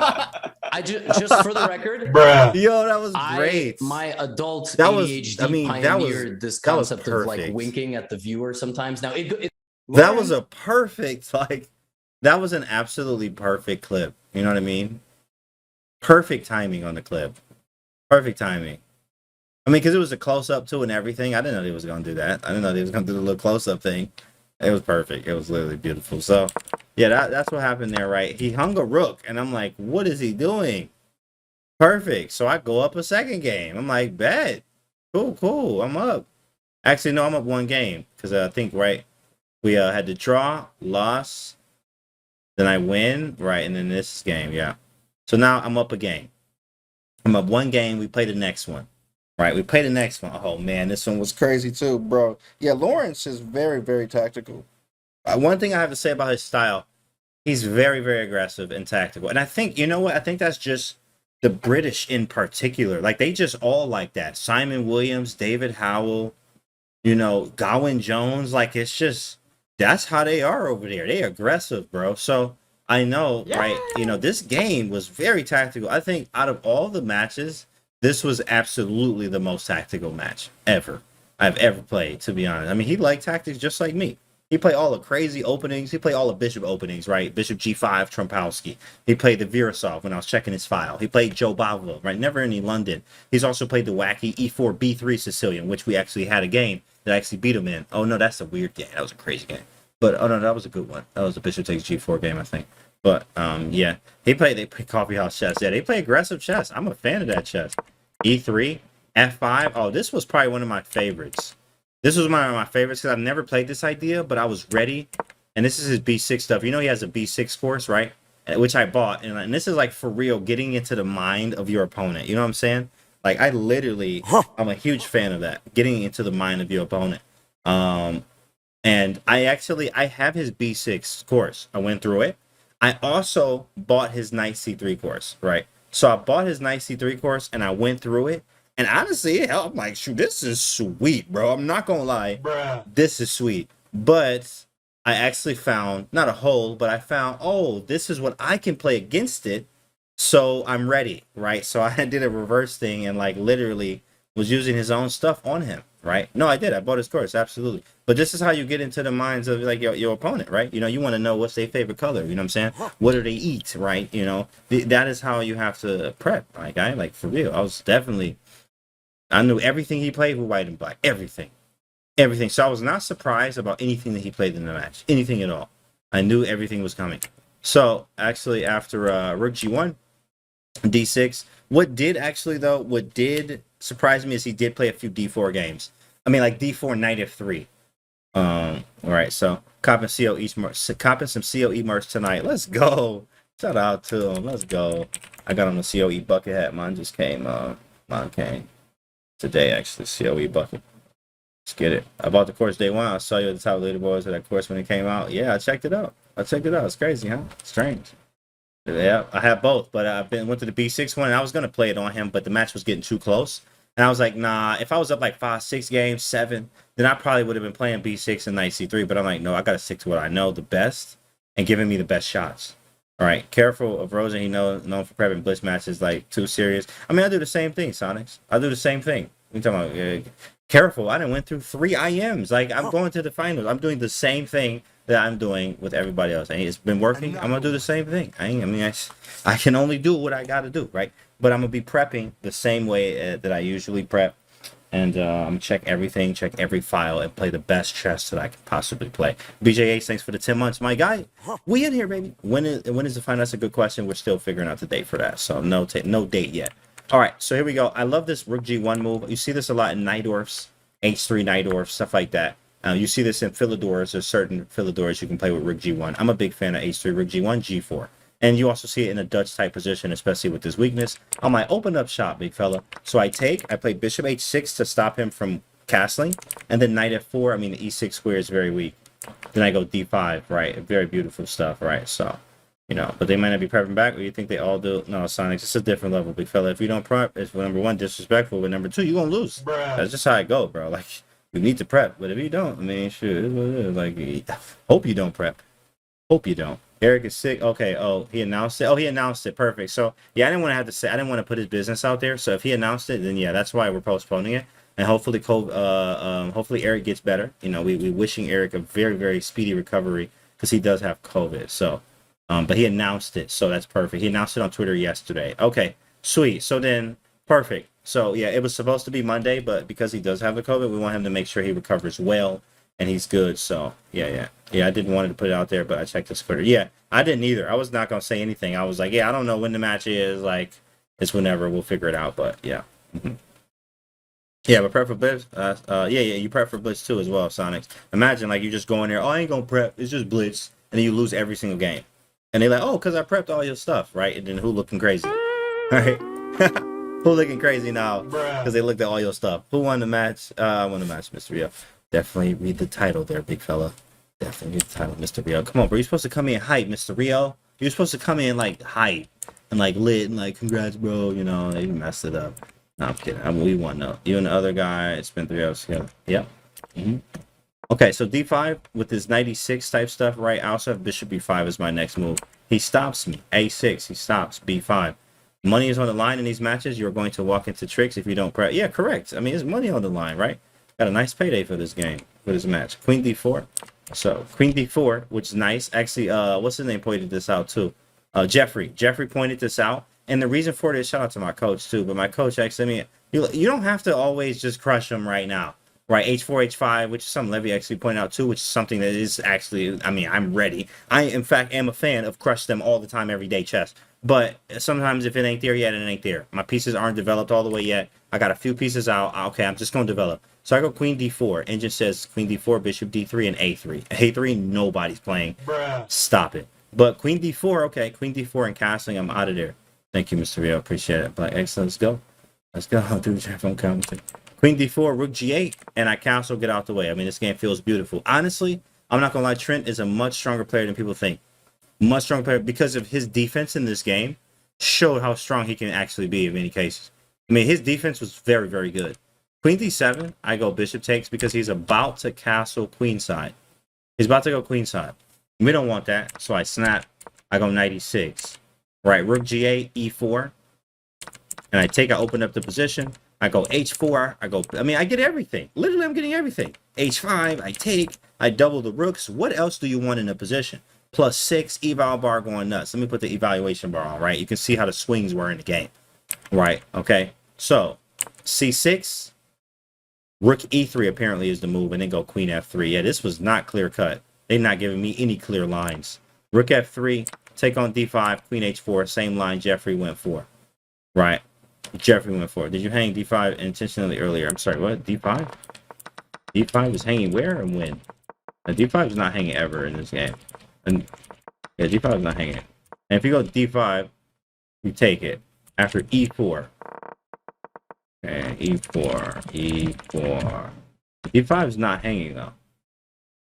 just for the record, Bruh. Yo, that was great. my adult That was- ADHD I mean, that was- pioneered this that was concept of like perfect. winking at the viewer sometimes. Now That was a perfect, like, that was an absolutely perfect clip. You know what I mean? Perfect timing on the clip. Perfect timing. I mean, because it was a close up too and everything. I didn't know they was going to do that. I didn't know they was going to do the little close up thing. It was perfect. It was literally beautiful. So, yeah, that's what happened there, right? He hung a rook, and I'm like, what is he doing? Perfect. So I go up a second game. I'm like, bet. Cool. I'm up. Actually, no, I'm up one game because I think right. We had to draw, loss, then I win, right, and then this game, yeah. So now I'm up a game. I'm up one game. We play the next one, right? We play the next one. Oh man, this one was crazy too, bro. Yeah, Lawrence is very, very tactical. One thing I have to say about his style, he's very, very aggressive and tactical. And I think, you know what? I think that's just the British in particular. Like they just all like that. Simon Williams, David Howell, you know, Gawain Jones. Like it's just that's how they are over there. They aggressive, bro. So I know, right? You know, this game was very tactical. I think out of all the matches, this was absolutely the most tactical match ever I've ever played, to be honest. I mean, he liked tactics just like me. He played all the crazy openings. He played all the bishop openings, right? Bishop G5, Trumpowski. He played the Virasov when I was checking his file. He played JOBAVA, right? Never any London. He's also played the wacky E4, B3 Sicilian, which we actually had a game that I actually beat him in. Oh, no, that's a weird game. That was a crazy game. But, oh, no, that was a good one. That was the Bishop takes G4 game, I think. But, yeah. They play coffee house chess. Yeah, they play aggressive chess. I'm a fan of that chess. E3, F5. Oh, this was probably one of my favorites. This was one of my favorites because I've never played this idea, but I was ready. And this is his B6 stuff. You know he has a B6 course, right? Which I bought. And this is like for real, getting into the mind of your opponent. You know what I'm saying? Like I literally, I'm a huge fan of that. Getting into the mind of your opponent. And I have his B6 course. I went through it. I also bought his Knight C3 course, right? So I bought his Knight C3 course and I went through it. And honestly, I'm like, shoot, this is sweet, bro. I'm not gonna lie. Bruh. This is sweet. But I actually found, not a hole, but I found, oh, this is what I can play against it. So I'm ready, right? So I did a reverse thing and like literally was using his own stuff on him, right? No, I did. I bought his course, absolutely. But this is how you get into the minds of like your opponent, right? You know, you want to know what's their favorite color. You know what I'm saying? What do they eat, right? You know, that is how you have to prep, right, guy? Like for real. I knew everything he played with white and black. Everything. So I was not surprised about anything that he played in the match. Anything at all. I knew everything was coming. So actually after Rook G1, D6, what did surprise me is he did play a few D4 games. I mean like D4 Knight F3. All right, so copping some COE merch tonight. Let's go. Shout out to him. Let's go. I got on the COE bucket hat. Mine just came. Mine came today, actually. COE bucket. Let's get it. I bought the course day one. I saw you at the top of the leaderboards of that course when it came out. Yeah, I checked it out. It's crazy, huh? Strange. Yeah, I have both, but went to the B6 one, and I was gonna play it on him, but the match was getting too close, and I was like, nah. If I was up like 5-6 games, 7, then I probably would have been playing B6 and Knight C3. But I'm like, no, I gotta stick to what I know the best and giving me the best shots. All right, careful of Rosen. He known for prepping blitz matches like too serious. I mean, I do the same thing, Sonics. I do the same thing. You talking about careful? I done went through 3 IMs. Like I'm going to the finals. I'm doing the same thing that I'm doing with everybody else. It's been working. I'm gonna do the same thing. I can only do what I gotta do, right? But I'm gonna be prepping the same way that I usually prep, and I'm gonna check everything, check every file, and play the best chess that I can possibly play. BJH, thanks for the 10 months, my guy. We in here, baby. When is the final? That's a good question. We're still figuring out the date for that, so no date yet. All right, so here we go. I love this Rook G1 move. You see this a lot in Najdorfs, H3 Najdorf, stuff like that. You see this in Philidors. There's certain Philidors you can play with Rook G1. I'm a big fan of H3, Rook G1, G4. And you also see it in a Dutch type position, especially with this weakness. On my open up shot, big fella. So I play Bishop H6 to stop him from castling. And then Knight F4, I mean, the E6 square is very weak. Then I go D5, right? Very beautiful stuff, right? So, you know, but they might not be prepping back, or you think they all do. No, Sonics, it's a different level, big fella. If you don't prep, it's number 1, disrespectful. But number 2, you're going to lose. Bruh. That's just how it go, bro. Like, you need to prep, but if you don't, I mean, shoot, it's what it is. Like, hope you don't prep. Hope you don't. Eric is sick. Okay. Oh, he announced it. Oh, he announced it. Perfect. So yeah, I didn't want to put his business out there. So if he announced it, then yeah, that's why we're postponing it. And hopefully, hopefully Eric gets better. You know, we wishing Eric a very, very speedy recovery because he does have COVID. So, but he announced it, so that's perfect. He announced it on Twitter yesterday. Okay, sweet. So then, perfect. So yeah, it was supposed to be Monday, but because he does have the COVID, we want him to make sure he recovers well and he's good. So yeah. I didn't want to put it out there, but I checked his Twitter. Yeah, I didn't either. I was not gonna say anything. I was like, yeah, I don't know when the match is. Like, It's whenever we'll figure it out. But yeah. Yeah, but prep for blitz. You prep for blitz too as well, Sonics. Imagine like you just go in there. Oh, I ain't gonna prep. It's just blitz, and then you lose every single game. And they're like, oh, because I prepped all your stuff, right? And then who looking crazy, right? Who looking crazy now because they looked at all your stuff? Who won the match? I won the match, Mr. Rio. Definitely read the title there, big fella. Definitely read the title, Mr. Rio. Come on, bro. You're supposed to come in hype, Mr. Rio. You're supposed to come in like hype and like lit and like congrats, bro. You know, they messed it up. No, I'm kidding. We won though. You and the other guy spent 3 hours together. Yep. Okay, so d5 with this 96 type stuff, right? I also have bishop b5 as my next move. He stops me. a6. He stops b5. Money is on the line in these matches. You're going to walk into tricks if you don't prep. Yeah, correct. I mean, there's money on the line, right? Got a nice payday for this game, for this match. Queen d4. So queen d4, which is nice. Actually, what's his name pointed this out too? Jeffrey. Jeffrey pointed this out. And the reason for this, shout out to my coach too, but my coach actually, I mean, you don't have to always just crush them right now. Right, h4, h5, which is something Levy actually pointed out too, which is something that is actually, I mean, I'm ready. I, in fact, am a fan of crush them all the time, every day chess. But sometimes if it ain't there yet, it ain't there. My pieces aren't developed all the way yet. I got a few pieces out. Okay, I'm just going to develop. So I go queen d4. Engine says queen d4, bishop d3, and a3. a3, nobody's playing. Bruh. Stop it. But queen d4, okay, queen d4 and castling, I'm out of there. Thank you, Mr. Rio. Appreciate it. But excellent. Let's go. Let's go. I'll do the phone commentary. Queen d4, rook g8, and I castle, get out the way. I mean, this game feels beautiful. Honestly, I'm not going to lie, Trent is a much stronger player than people think. Much stronger player because of his defense in this game showed how strong he can actually be in many cases. I mean, his defense was very, very good. Queen d7, I go bishop takes because he's about to castle queenside. He's about to go queenside. We don't want that, so I snap. I go knight e6. Right, rook g8, e4. And I take, I open up the position. I go h4, I get everything. Literally, I'm getting everything. h5, I take, I double the rooks. What else do you want in a position? +6, eval bar going nuts. Let me put the evaluation bar on, right? You can see how the swings were in the game. Right, okay. So, c6, rook e3 apparently is the move, and then go queen f3. Yeah, this was not clear cut. They're not giving me any clear lines. Rook f3, take on d5, queen h4, same line Jeffrey went for. Right. Jeffrey went for it. Did you hang d5 intentionally earlier? I'm sorry, what? d5? d5 is hanging where and when? d5 is not hanging ever in this game. And yeah, d5 is not hanging. And if you go d5, you take it. After e4. Okay, e4. d5 is not hanging though.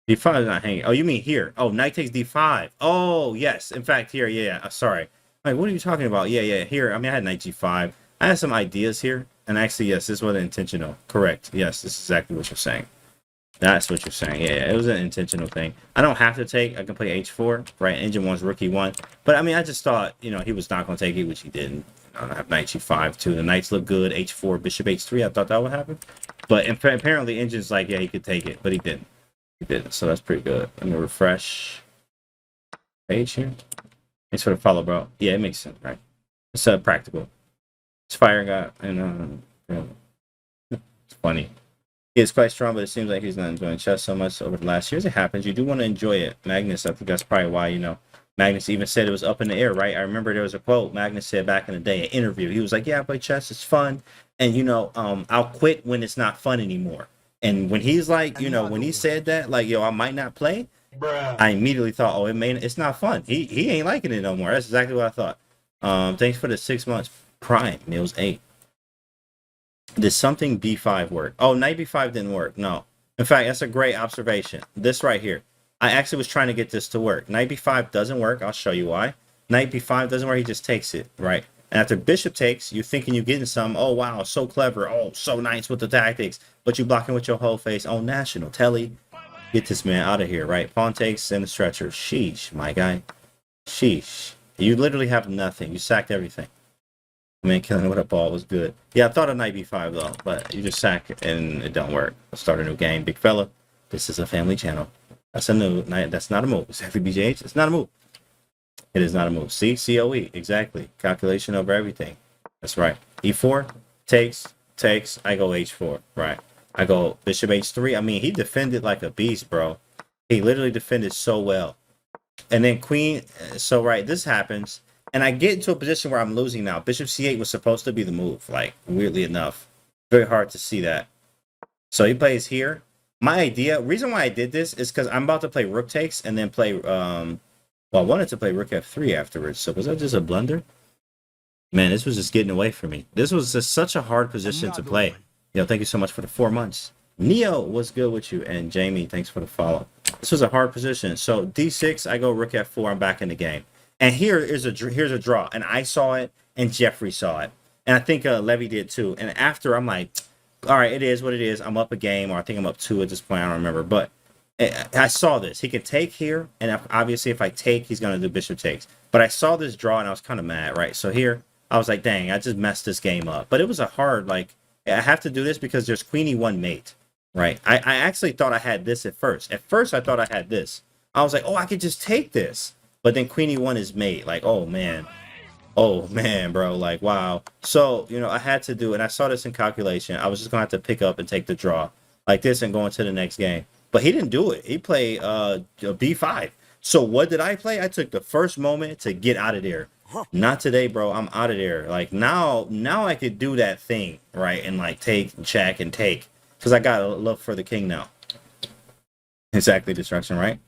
d5 is not hanging. Oh, you mean here? Oh, knight takes d5. Oh, yes. In fact, here, yeah. Sorry. Like, what are you talking about? Yeah. Here, I mean, I had knight g5. I had some ideas here, and actually, yes, this was intentional. Correct. Yes, this is exactly what you're saying. That's what you're saying. Yeah, it was an intentional thing. I don't have to take. I can play h4, right? Engine one's rookie one. But, I mean, I just thought, you know, he was not going to take it, which he didn't. I have knight g5, too. The knights look good. h4, bishop h3. I thought that would happen. But apparently, Engine's like, yeah, he could take it. But he didn't. He didn't. So that's pretty good. Let me refresh page here. Thanks for the follow, bro. Yeah, it makes sense, right? It's practical. It's firing up, and it's funny. He is quite strong, but it seems like he's not enjoying chess so much over the last years. It happens. You do want to enjoy it. Magnus, I think that's probably why, you know, Magnus even said it was up in the air, right? I remember there was a quote Magnus said back in the day, an interview. He was like, yeah, I play chess. It's fun. And, you know, I'll quit when it's not fun anymore. And when he's like, you know, when he said that, like, yo, I might not play, bruh, I immediately thought, oh, it's not fun. He ain't liking it no more. That's exactly what I thought. Thanks for the 6 months. Prime, Mills 8. Did something b5 work? Oh, knight b5 didn't work. No. In fact, that's a great observation. This right here. I actually was trying to get this to work. Knight b5 doesn't work. I'll show you why. Knight b5 doesn't work. He just takes it, right? And after bishop takes, you're thinking you're getting some. Oh, wow, so clever. Oh, so nice with the tactics. But you're blocking with your whole face. Oh, national. Telly. Get this man out of here, right? Pawn takes and the stretcher. Sheesh, my guy. Sheesh. You literally have nothing. You sacked everything. Man, killing with a ball was good. Yeah, I thought of knight b5 though, but you just sack it and it don't work. Let's start a new game. Big fella, this is a family channel. That's a new, that's not a move. Exactly, BJH. It's not a move. It is not a move. See, COE, exactly. Calculation over everything. That's right. E4, takes. I go h4, right. I go bishop h3. I mean, he defended like a beast, bro. He literally defended so well. And then queen, so right, this happens. And I get into a position where I'm losing now. Bishop c8 was supposed to be the move, like, weirdly enough. Very hard to see that. So he plays here. My idea, reason why I did this is because I'm about to play rook takes and then play, well, I wanted to play rook f3 afterwards. So was that just a blunder? Man, this was just getting away from me. This was just such a hard position to play. Yo, thank you so much for the 4 months. Neo, what's good with you? And Jamie, thanks for the follow. This was a hard position. So d6, I go rook f4, I'm back in the game. And here's a draw. And I saw it, and Jeffrey saw it. And I think Levy did too. And after, I'm like, all right, it is what it is. I'm up a game, or I think I'm up 2 at this point. I don't remember. But I saw this. He could take here, and obviously if I take, he's going to do bishop takes. But I saw this draw, and I was kind of mad, right? So here, I was like, dang, I just messed this game up. But it was a hard, like, I have to do this because there's queen e1 mate, right? I actually thought I had this at first. At first, I thought I had this. I was like, oh, I could just take this. But then queen e1 is mate. Like, oh, man. Oh, man, bro. Like, wow. So, you know, I had to do, and I saw this in calculation. I was just going to have to pick up and take the draw like this and go into the next game. But he didn't do it. He played b5. So what did I play? I took the first moment to get out of there. Not today, bro. I'm out of there. Like, now I could do that thing, right? And, like, take, check, and take. Because I got a love for the king now. Exactly, destruction, right?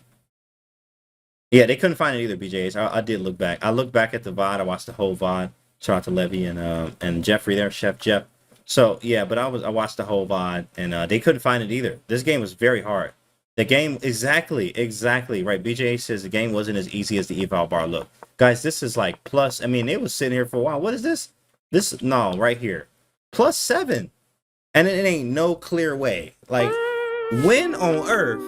Yeah, they couldn't find it either, BJs. I did look back. I looked back at the VOD. I watched the whole VOD. Shout out to Levy and Jeffrey there, Chef Jeff. So, yeah, but I watched the whole VOD, and they couldn't find it either. This game was very hard. The game, exactly, right. BJ says the game wasn't as easy as the eval bar looked. Guys, this is like plus, I mean, it was sitting here for a while. What is this? This, no, right here. +7. And it ain't no clear way. Like, when on earth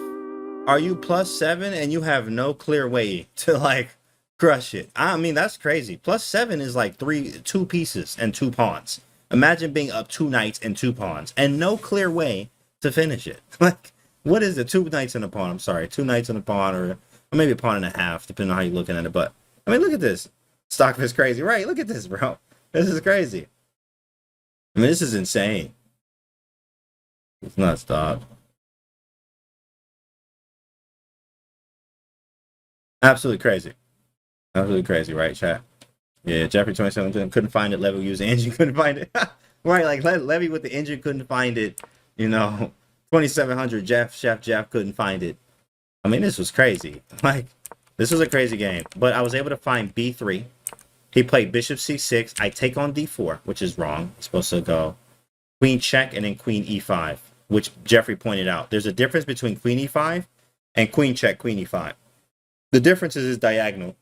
are you +7 and you have no clear way to, like, crush it? I mean, that's crazy. +7 is like 2 pieces and 2 pawns. Imagine being up 2 knights and 2 pawns and no clear way to finish it. Like, what is it? 2 knights and a pawn. I'm sorry. 2 knights and a pawn, or maybe a pawn and a half, depending on how you're looking at it. But, I mean, look at this. Stockman is crazy. Right, look at this, bro. This is crazy. I mean, this is insane. It's nuts, dog. Absolutely crazy. Absolutely crazy, right, chat? Yeah, Jeffrey 27 couldn't find it. Levy used the engine, couldn't find it. Right, like Levy with the engine couldn't find it. You know, 2700 Chef Jeff couldn't find it. I mean, this was crazy. Like, this was a crazy game. But I was able to find b3. He played bishop c6. I take on d4, which is wrong. It's supposed to go queen check and then queen e5, which Jeffrey pointed out. There's a difference between queen e5 and queen check, queen e5. The difference is diagonal,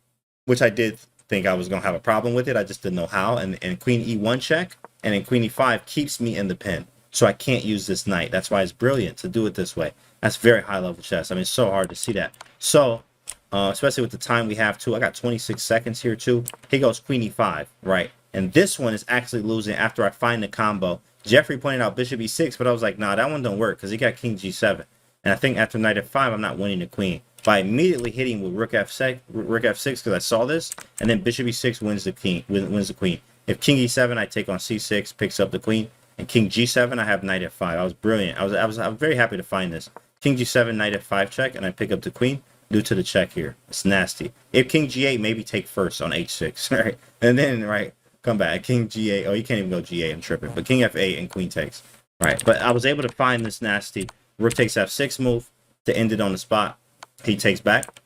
which I did think I was going to have a problem with it. I just didn't know how. And queen e1 check and then queen e5 keeps me in the pin. So I can't use this knight. That's why it's brilliant to do it this way. That's very high level chess. I mean, it's so hard to see that. So, especially with the time we have too. I got 26 seconds here too. He goes queen e5, right? And this one is actually losing after I find the combo. Jeffrey pointed out bishop e6, but I was like, nah, that one don't work because he got king g7. And I think after knight f5, I'm not winning the queen. By immediately hitting with rook f6 because I saw this, and then bishop e6 wins the queen. If king e7, I take on c6, picks up the queen, and king g7, I have knight f5. I was brilliant. I was very happy to find this. King g7, knight f5 check, and I pick up the queen due to the check here. It's nasty. If king g8, maybe take first on h6, right? And then, right, come back. King g8. Oh, you can't even go g8. I'm tripping. But king f8 and queen takes. Right. But I was able to find this nasty rook takes f6 move to end it on the spot. He takes back.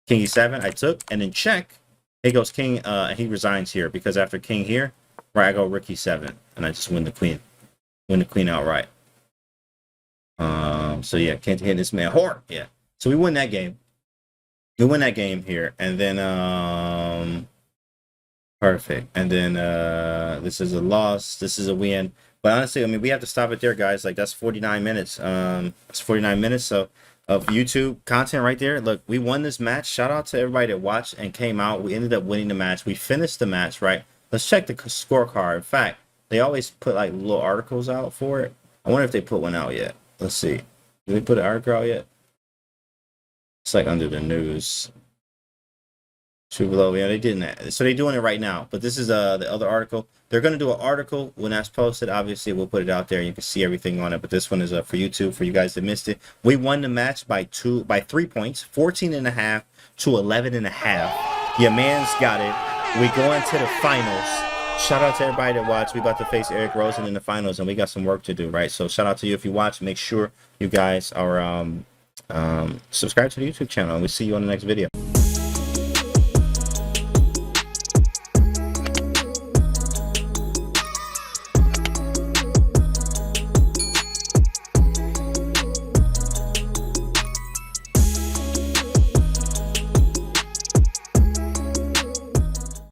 King e7, I took, and then check. He goes king, he resigns here because after king here, right, I go rook e7, and I just win the queen. Win the queen outright. So yeah, can't hit this man hard. Yeah. So we win that game. We win that game here, and then perfect. And then this is a loss. This is a win. But honestly, I mean, we have to stop it there, guys. Like, that's 49 minutes. It's 49 minutes. So of YouTube content right there. Look, we won this match. Shout out to everybody that watched and came out. We ended up winning the match. We finished the match, right? Let's check the scorecard. In fact, they always put like little articles out for it. I wonder if they put one out yet. Let's see. Did they put an article out yet? It's like under the news. Below, yeah, they didn't. So they're doing it right now. But this is the other article. They're going to do an article when that's posted. Obviously, we'll put it out there. You can see everything on it. But this one is for YouTube for you guys that missed it. We won the match by 3 points, 14.5 to 11.5. Your man's got it. we go into the finals. Shout out to everybody that watched. We about to face Eric Rosen in the finals, and we got some work to do, right? So shout out to you if you watch. Make sure you guys are subscribe to the YouTube channel, and we'll see you on the next video.